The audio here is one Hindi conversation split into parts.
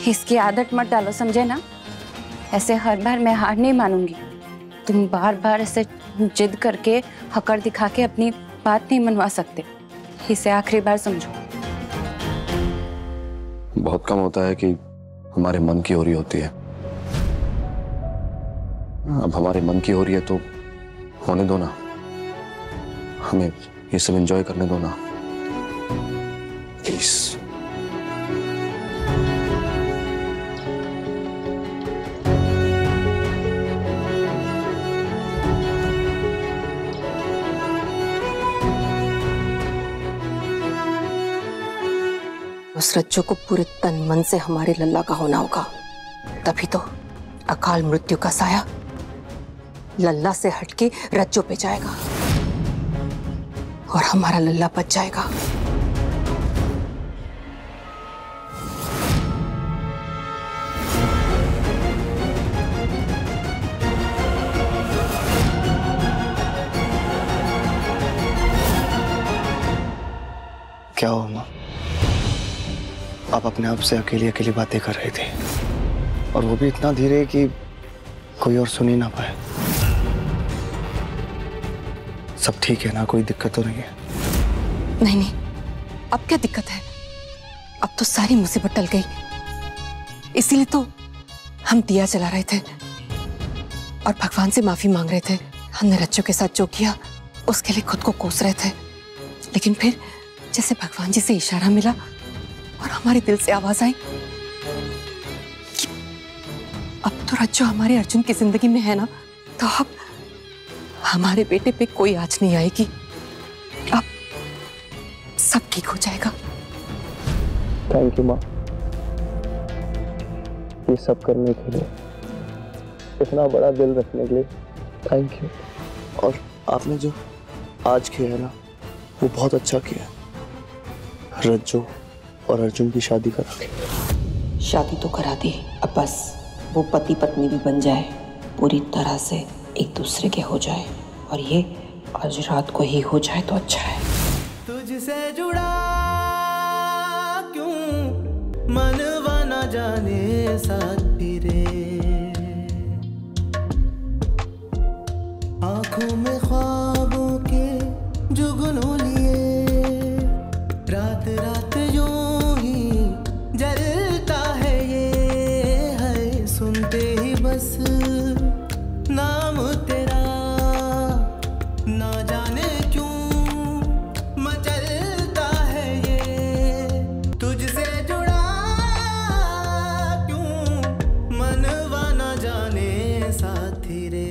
इसकी आदत मत डालो, समझे ना? ऐसे हर बार मैं हार नहीं मानूंगी। तुम बार बार ऐसे जिद करके हकड़ दिखा के अपनी बात नहीं मनवा सकते। इसे आखिरी बार समझो। बहुत कम होता है कि हमारे मन की हो रही होती है। अब हमारे मन की हो रही है तो होने दो ना, हमें ये सब एंजॉय करने दो ना प्लीज। उस रज्जू को पूरे तन मन से हमारे लल्ला का होना होगा, तभी तो अकाल मृत्यु का साया लल्ला से हटके रज्जू पे जाएगा और हमारा लल्ला बच जाएगा। क्या हुआ माँ? आप अपने आप से अकेली अकेली बातें कर रहे थे और वो भी इतना धीरे कि कोई और सुन ही ना पाए। सब ठीक है ना? कोई दिक्कत तो नहीं है? नहीं नहीं, अब क्या दिक्कत है? अब तो सारी मुसीबत टल गई। इसीलिए तो हम दिया जला रहे थे और भगवान से माफी मांग रहे थे। हमने रज्जू के साथ जो किया उसके लिए खुद को कोस रहे थे, लेकिन फिर जैसे भगवान जी से इशारा मिला और हमारे दिल से आवाज आई कि अब तो रज्जू हमारे अर्जुन की जिंदगी में है ना, तो अब हमारे बेटे पे कोई आँच नहीं आएगी। अब सब ठीक हो जाएगा। थैंक यू माँ, ये सब करने के लिए, इतना बड़ा दिल रखने के लिए थैंक यू। और आपने जो आज किया है ना, वो बहुत अच्छा किया। रज्जू और अर्जुन की शादी करा दी। शादी तो करा दी, अब बस वो पति पत्नी भी बन जाए, पूरी तरह से एक दूसरे के हो जाए, और ये आज रात को ही हो जाए तो अच्छा है। तुझसे जुड़ा क्यों मनवा ना जाने साथी रे, आंखों में ख्वाबों के जुगनू लिए, रात रात यूं ही जलता है ये है, सुनते ही बस नाम तेरा, ना जाने क्यों मचलता है ये, तुझसे जुड़ा क्यों मनवा ना जाने साथी रे।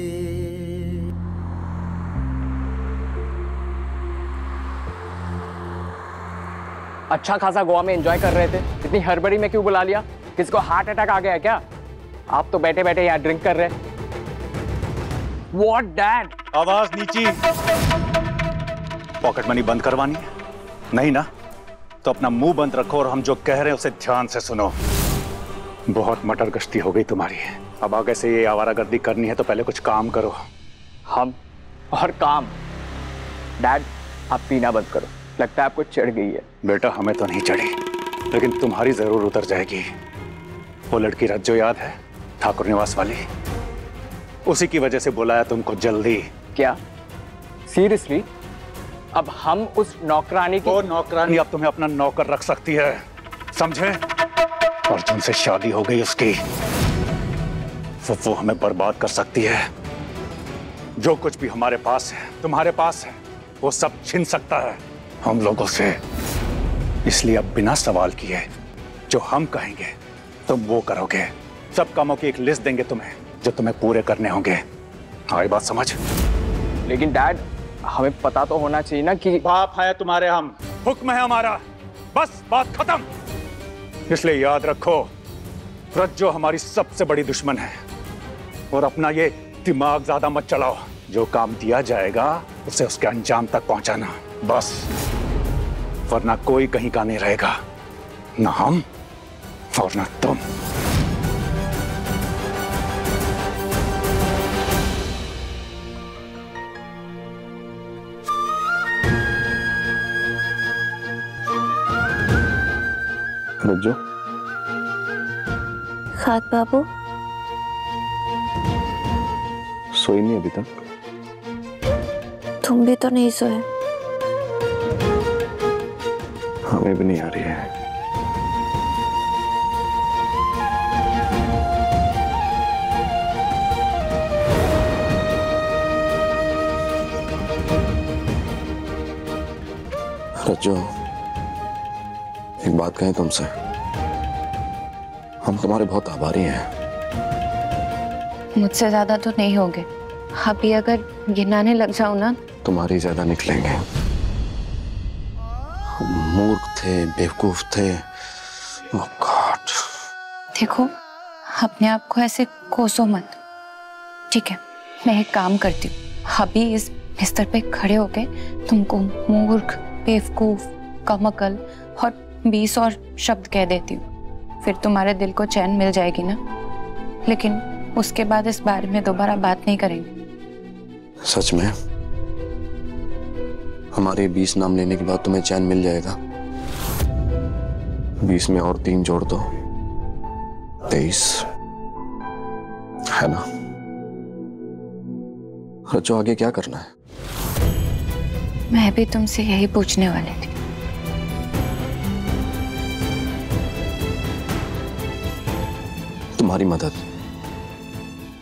अच्छा खासा गोवा में एंजॉय कर रहे थे, इतनी हड़बड़ी में क्यों बुला लिया? किसको हार्ट अटैक आ गया क्या? आप तो बैठे बैठे यहाँ ड्रिंक कर रहे हैं। What dad? आवाज नीची। पॉकेट मनी बंद करवानी है? नहीं ना, तो अपना मुंह बंद रखो और हम जो कह रहे हैं उसे ध्यान से सुनो। बहुत मटर गश्ती हो गई तुम्हारी, अब आगे से ये आवारागर्दी करनी है तो पहले कुछ काम करो। हम और काम? डैड आप पीना बंद करो, लगता है आपको चढ़ गई है। बेटा हमें तो नहीं चढ़ी, लेकिन तुम्हारी जरूर उतर जाएगी। वो लड़की रज्जो याद है, ठाकुर निवास वाली, उसी की वजह से बुलाया तुमको जल्दी। क्या सीरियसली? अब हम उस नौकरानी की? वो नौकरानी अब तुम्हें अपना नौकर रख सकती है, समझे? अर्जुन से शादी हो गई उसकी, वो हमें बर्बाद कर सकती है। जो कुछ भी हमारे पास है, तुम्हारे पास है, वो सब छीन सकता है हम लोगों से। इसलिए अब बिना सवाल किए जो हम कहेंगे तुम वो करोगे। सब कामों की एक लिस्ट देंगे तुम्हें जो तुम्हें पूरे करने होंगे। आई बात समझ? लेकिन डैड हमें पता तो होना चाहिए ना कि बाप है तुम्हारे, हम हुक्म है हमारा, बस बात खत्म। इसलिए याद रखो, रज्जो हमारी सबसे बड़ी दुश्मन है, और अपना ये दिमाग ज्यादा मत चलाओ। जो काम दिया जाएगा उसे उसके अंजाम तक पहुंचाना, बस। वरना कोई कहीं का नहीं रहेगा, ना हम और ना तुम। रज्जो, खाद बाबू सोई नहीं अभी तक? तुम भी तो नहीं सोए? हमें भी नहीं आ रही है। रज्जो, एक बात कहें तुमसे, हम तुम्हारे बहुत आभारी हैं। मुझसे ज्यादा तो नहीं होगे। अभी अगर गिनाने लग जाऊं ना, तुम्हारी ज्यादा निकलेंगे। मूर्ख थे, बेवकूफ थे। Oh God। देखो, अपने आप को ऐसे कोसो मत, ठीक है? मैं एक काम करती हूँ, अभी इस बिस्तर पे खड़े होके तुमको मूर्ख, बेवकूफ, कमअकल और 20 और शब्द कह देती हूँ। फिर तुम्हारे दिल को चैन मिल जाएगी ना। लेकिन उसके बाद इस बारे में दोबारा बात नहीं करेंगे। सच में? हमारे 20 नाम लेने के बाद तुम्हें चैन मिल जाएगा? 20 में और 3 जोड़ दो, 23 है ना? रज्जो, आगे क्या करना है? मैं भी तुमसे यही पूछने वाली थी। तुम्हारी मदद।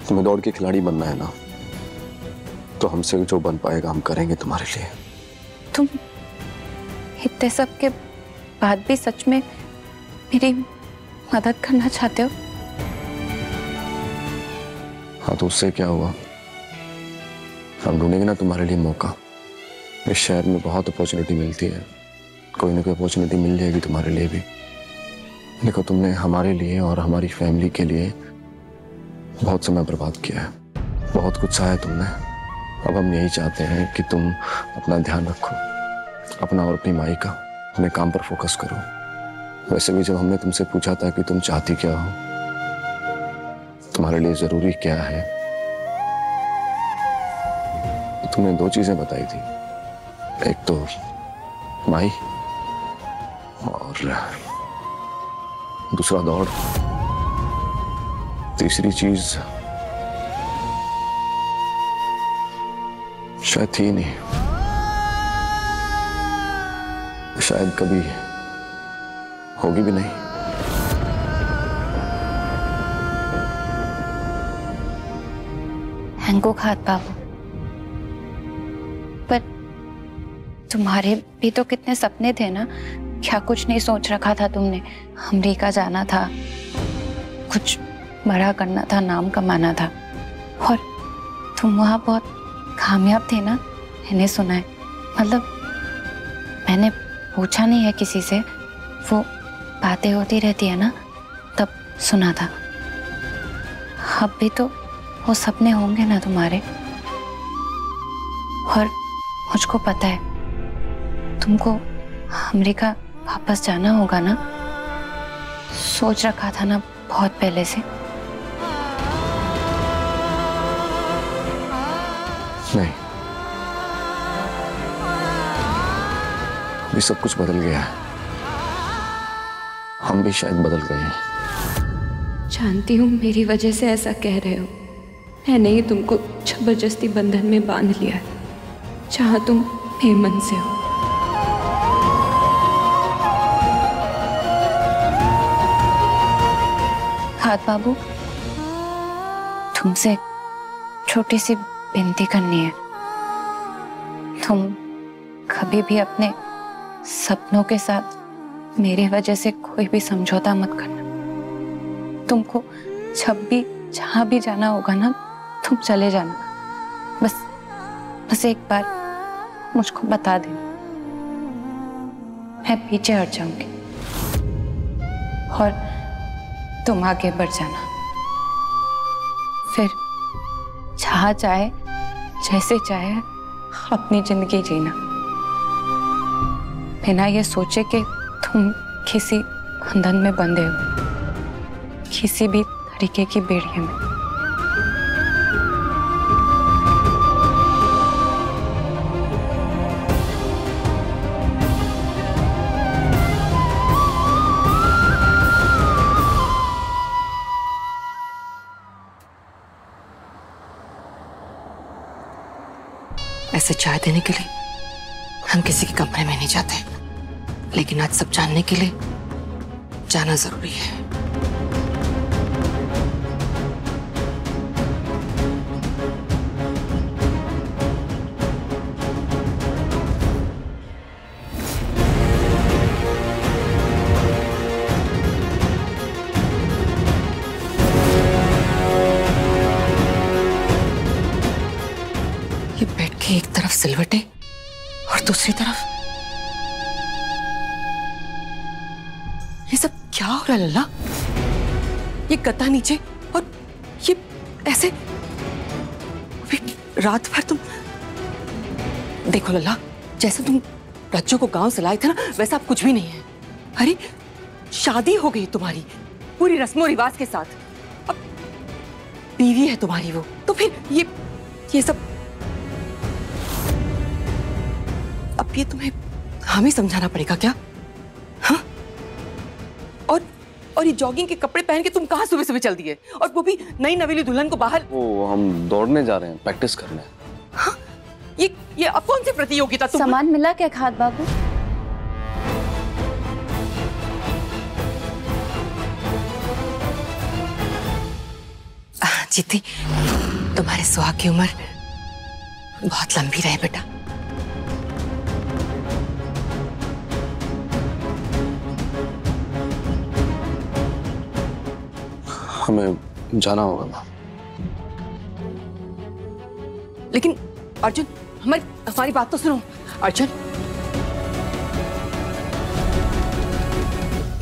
तुम्हें दौड़ के खिलाड़ी बनना है ना, तो हमसे जो बन पाएगा हम करेंगे तुम्हारे लिए। तुम इतने सब के बाद भी सच में मेरी मदद करना चाहते हो? हाँ, तो उससे क्या हुआ? हम ढूंढेंगे ना तुम्हारे लिए मौका। इस शहर में बहुत अपॉर्चुनिटी मिलती है, कोई ना कोई अपॉर्चुनिटी मिल जाएगी तुम्हारे लिए भी। देखो, तुमने हमारे लिए और हमारी फैमिली के लिए बहुत समय बर्बाद किया है, बहुत कुछ सहा है तुमने। अब हम यही चाहते हैं कि तुम अपना ध्यान रखो, अपना और अपनी माई का, अपने काम पर फोकस करो। वैसे भी जब हमने तुमसे पूछा था कि तुम चाहती क्या हो, तुम्हारे लिए जरूरी क्या है, तो तुमने 2 चीजें बताई थी। एक तो माई और दूसरा दौड़। तीसरी चीज शायद थी नहीं, शायद कभी होगी भी नहीं। हैंको खात बाबू, पर तुम्हारे भी तो कितने सपने थे ना। क्या कुछ नहीं सोच रखा था तुमने? अमेरिका जाना था, कुछ बड़ा करना था, नाम कमाना था, और तुम वहां बहुत कामयाब थे ना, मैंने सुना है। मतलब मैंने पूछा नहीं है किसी से, वो बातें होती रहती है ना, तब सुना था। अब भी तो वो सपने होंगे ना तुम्हारे। और मुझको पता है तुमको अमेरिका वापस जाना होगा ना, सोच रखा था ना बहुत पहले से। नहीं, अभी सब कुछ बदल गया है। हम भी शायद बदल गए हैं। जानती हूँ मेरी वजह से ऐसा कह रहे हो। मैंने ही तुमको जबरदस्ती बंधन में बांध लिया है, जहाँ तुम बेमन से हो। खात बाबू, तुमसे छोटी सी विनती करनी है। तुम कभी भी अपने सपनों के साथ मेरे वजह से कोई भी समझौता मत करना। तुमको जब भी जहां भी जाना होगा ना, तुम चले जाना। बस एक बार मुझको बता देना, मैं पीछे हट जाऊंगी और तुम आगे बढ़ जाना। फिर जहाँ चाहे, जैसे चाहे अपनी जिंदगी जीना, बिना ये सोचे कि तुम किसी बंधन में बंधे हो, किसी भी तरीके की बेड़ियों में। ऐसे चाय देने के लिए हम किसी के कमरे में नहीं जाते, लेकिन आज सब जानने के लिए जाना जरूरी है। ये बेड के एक तरफ सिलवटे और दूसरी तरफ ये सब क्या हो रहा है लल्ला? ये गद्दा नीचे और ये ऐसे रात भर तुम देखो लल्ला, जैसे तुम रज्जू को गांव से लाए थे ना, वैसा अब कुछ भी नहीं है। अरे शादी हो गई तुम्हारी पूरी रस्मों रिवाज के साथ, अब बीवी है तुम्हारी वो, तो फिर ये सब अब ये तुम्हें हमें समझाना पड़ेगा क्या? हाँ? और ये जॉगिंग के कपड़े पहन के तुम कहाँ सुबह सुबह चल दिए, और वो भी नई नवेली दुल्हन को बाहर? वो हम दौड़ने जा रहे हैं, प्रैक्टिस करने। हाँ? ये अब कौन सी प्रतियोगिता? सामान मिला क्या खाद बाबू? जीती, तुम्हारे सुहाग की उम्र बहुत लंबी रहे बेटा। हमें जाना होगा माँ। लेकिन अर्जुन, हमारी बात तो सुनो। अर्जुन,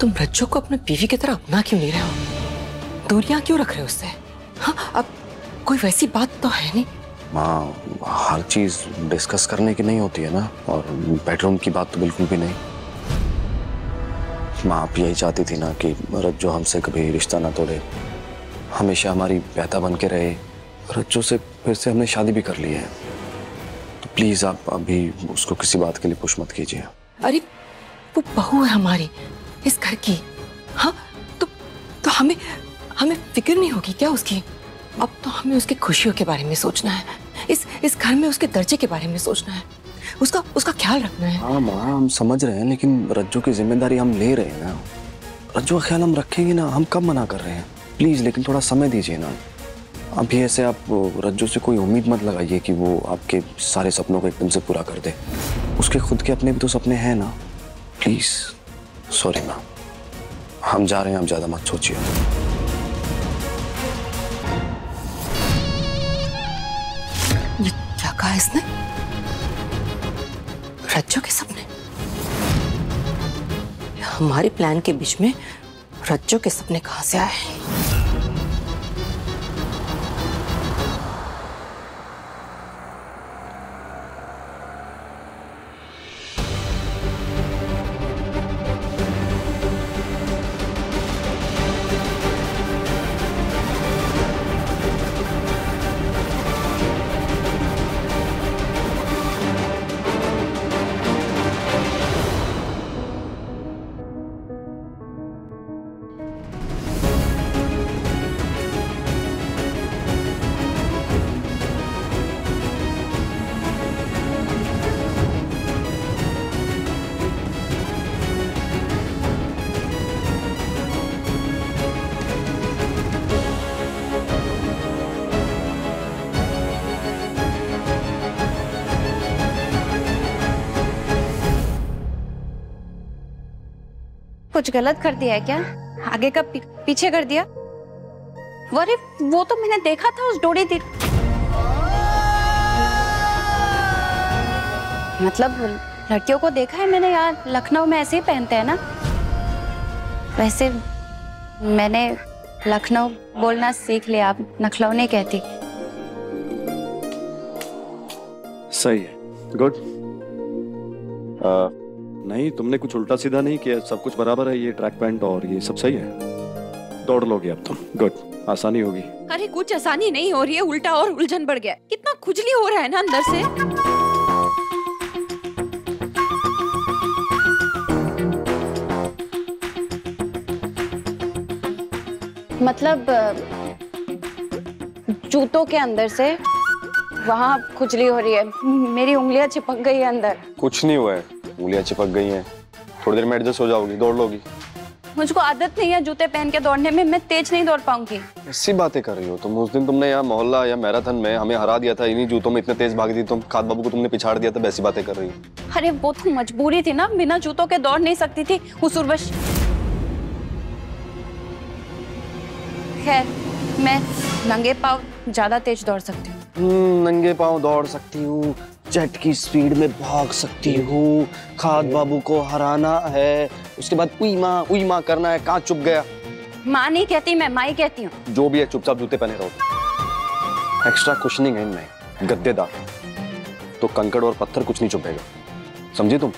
तुम रज्जू को अपने बीवी की तरह अपना क्यों नहीं रहे हो? दूरियां क्यों रख रहे हो उससे? हाँ, अब कोई वैसी बात तो है नहीं। माँ, हर चीज डिस्कस करने की नहीं होती है ना, और बेडरूम की बात तो बिल्कुल भी नहीं। माँ, आप यही चाहती थी ना कि रज्जू हमसे कभी रिश्ता ना तोड़े, हमेशा हमारी बेहता बन के रहे। रज्जू से फिर से हमने शादी भी कर ली है, तो प्लीज आप अभी उसको किसी बात के लिए पुश मत कीजिए। अरे वो बहू है हमारी, इस घर की। हाँ, तो हमें फिक्र नहीं होगी क्या उसकी? अब तो हमें उसकी खुशियों के बारे में सोचना है, इस घर में उसके दर्जे के बारे में सोचना है, उसका ख्याल रखना है। हाँ माँ, हम समझ रहे हैं, लेकिन रज्जू की जिम्मेदारी हम ले रहे हैं ना। रज्जू का ख्याल हम रखेंगे ना, हम कब मना कर रहे हैं? प्लीज, लेकिन थोड़ा समय दीजिए ना। अभी ऐसे आप रज्जू से कोई उम्मीद मत लगाइए कि वो आपके सारे सपनों को एकदम से पूरा कर दे। उसके खुद के अपने भी तो सपने हैं ना। प्लीज, सॉरी माँ, हम जा रहे हैं, आप ज्यादा मत सोचिए। ये क्या कहा इसने? रज्जू के सपने? हमारे प्लान के बीच में रज्जू के सपने कहां से आए? कुछ गलत कर दिया है क्या? आगे का पीछे कर दिया? अरे वो तो मैंने देखा था उस डोरी दी। मतलब लड़कियों को देखा है मैंने यार, लखनऊ में ऐसे ही पहनते हैं ना। वैसे मैंने लखनऊ बोलना सीख लिया, आप नखलऊ नहीं कहती। सही है, गुड। नहीं, तुमने कुछ उल्टा सीधा नहीं किया, सब कुछ बराबर है। ये ट्रैक पैंट और ये सब सही है। दौड़ लोगे अब तुम, गुड, आसानी होगी। अरे कुछ आसानी नहीं हो रही है, उल्टा और उलझन बढ़ गया। कितना खुजली हो रहा है ना अंदर से। मतलब जूतों के अंदर से वहाँ खुजली हो रही है, मेरी उंगलियां चिपक गई है अंदर। कुछ नहीं हुआ है, उंगलियां चिपक गई हैं, थोड़ी देर में एडजस्ट हो जाओगी, दौड़ लोगी। मुझको आदत नहीं है जूते पहन के दौड़ने में, मैं तेज नहीं दौड़ पाऊंगी। ऐसी बातें कर रही हो तुम। उस दिन तुमने यहाँ मोहल्ला या मैराथन में हमें हरा दिया था, इन्हीं जूतों में इतने तेज भागी थी तुम, खाद बाबू को तुमने पिछाड़ दिया था, वैसी बातें कर रही हो। अरे वो तो मजबूरी थी ना, बिना जूतों के दौड़ नहीं सकती थी उसूरवश। खैर मैं नंगे पाँव ज्यादा तेज दौड़ सकती हूँ। नंगे पाँव दौड़ सकती हूँ, जेट की स्पीड में भाग सकती हूँ, खाद बाबू को हराना है, उसके बाद उई माँ करना है। कहाँ चुप गया? माँ नहीं कहती, मैं माई कहती हूँ। जो भी है चुपचाप जूते पहने रहो। एक्स्ट्रा कुशनिंग है इनमें, गद्देदार, तो कंकड़ और पत्थर कुछ नहीं चुभेगा, समझी तुम?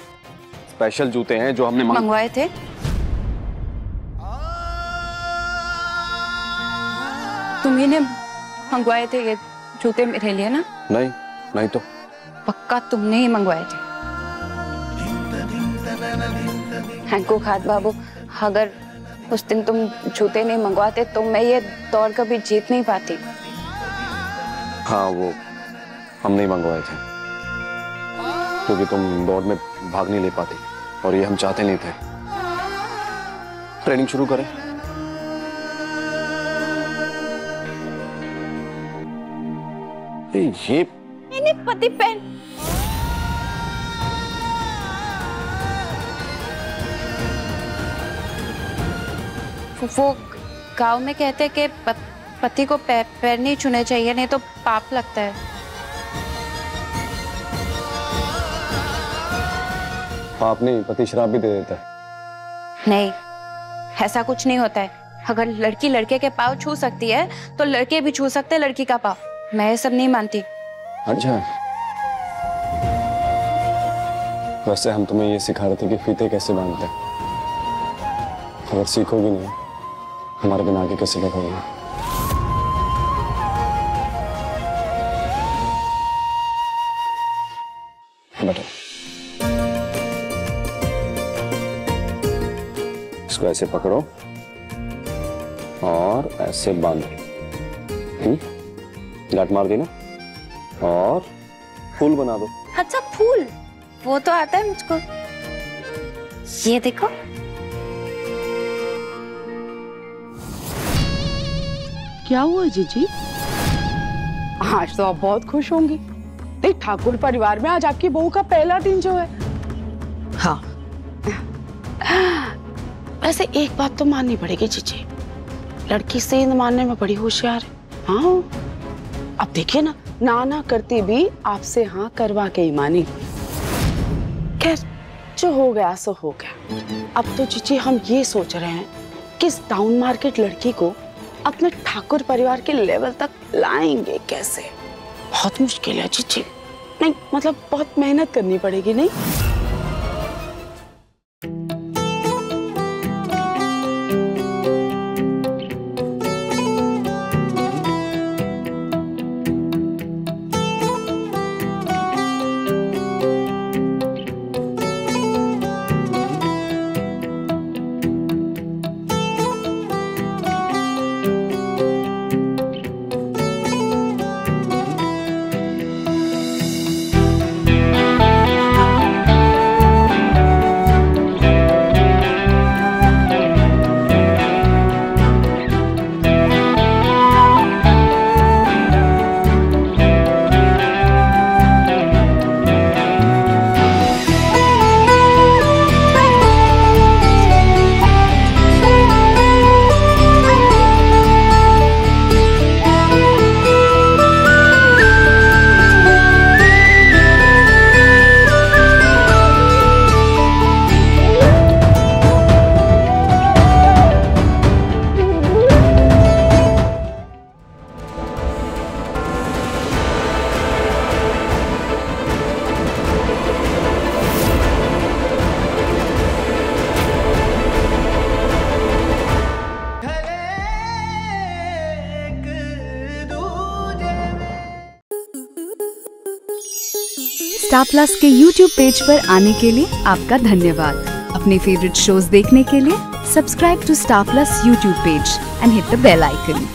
स्पेशल जूते हैं जो हमने मंगवाए थे। तुम्ही ने मंगवाए थे ये जूते मेरे लिए ना? नहीं तो पक्का तुमने ही मंगवाए थे। हैंको खाद बाबू, अगर उस दिन तुम जूते नहीं मंगवाते तो मैं ये दौड़ कभी जीत नहीं पाती। हाँ, वो हम नहीं मंगवाए थे क्योंकि तुम दौड़ में भाग नहीं ले पाती और ये हम चाहते नहीं थे। ट्रेनिंग शुरू करें? ये नहीं पति पहन। वो गांव में कहते हैं कि पति को पैर नहीं छूने चाहिए, नहीं तो पाप लगता है। पाप नहीं, पति श्राप भी दे देता है। नहीं, ऐसा कुछ नहीं होता है। अगर लड़की लड़के के पाँव छू सकती है तो लड़के भी छू सकते हैं लड़की का पाँव। मैं ये सब नहीं मानती। अच्छा, वैसे हम तुम्हें ये सिखा रहे थे कि फीते कैसे बांधते हैं। अगर सीखोगी नहीं, हमारे बिना आगे कैसे बढ़ोगे? बैठो, इसको ऐसे पकड़ो और ऐसे बांधो। लात मार दी ना, और फूल बना दो। अच्छा फूल, वो तो आता है मुझको। ये देखो, क्या हुआ जीजी? आज तो आप बहुत खुश होंगी। देख, ठाकुर परिवार में आज आपकी बहू का पहला दिन जो है। हाँ, वैसे एक बात तो माननी पड़ेगी जीजी, लड़की सेंध मारने में बड़ी होशियार है। हाँ, अब देखिए ना, नाना करती भी आपसे हाँ करवा के ही मानी। खैर, जो हो गया सो हो गया। अब तो जीजी हम ये सोच रहे हैं कि इस टाउन मार्केट लड़की को अपने ठाकुर परिवार के लेवल तक लाएंगे कैसे। बहुत मुश्किल है जीजी। नहीं मतलब बहुत मेहनत करनी पड़ेगी। नहीं, स्टार प्लस के YouTube पेज पर आने के लिए आपका धन्यवाद। अपने फेवरेट शोज देखने के लिए subscribe to Star Plus YouTube page and hit the bell icon.